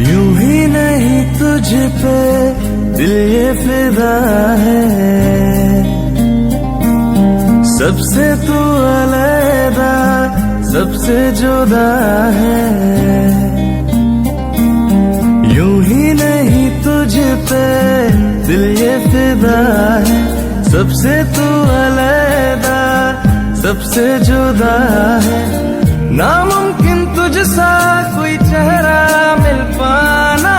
यूं ही नहीं तुझ पे दिल ये फिदा है, सबसे तू अलग सबसे जुदा है। यूं ही नहीं तुझ पे दिल ये फिदा है, सबसे तू अलग सबसे जुदा है। नामुमकिन तुझसा कोई चेहरा मिल पाना,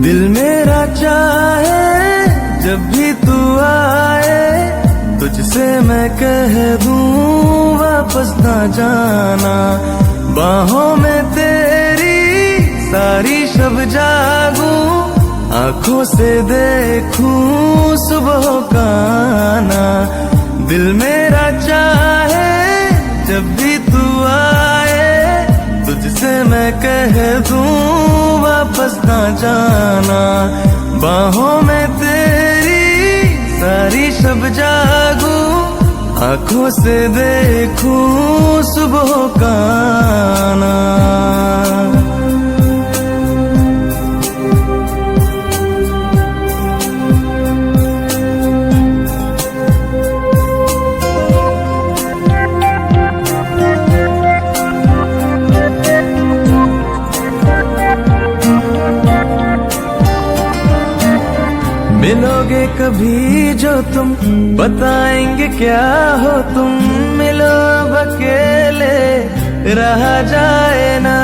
दिल मेरा चाहे जब भी तू आए, तुझसे मैं कह दूं वापस ना जाना। बाहों में तेरी सारी शब जागूं, आंखों से देखूं सुबह का आना। दिल मेरा चाहे जब भी तू आए, तुझसे मैं कह दूं वापस ना जाना। बाहों में तेरी सारी शब जागूं, आंखों से देखूं सुबह का आना। मिलोगे कभी जो तुम, बताएंगे क्या हो तुम। मिलो अब अकेले रहा जाए ना,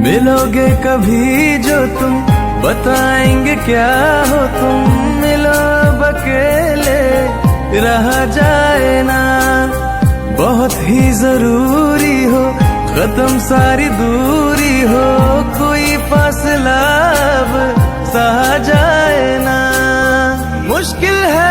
मिलोगे कभी जो तुम, बताएंगे क्या हो तुम। मिलो अब अकेले रहा जाए ना, बहुत ही जरूरी हो खत्म सारी दूरी हो, कोई फासला अब सहा जाए ना। मुश्किल है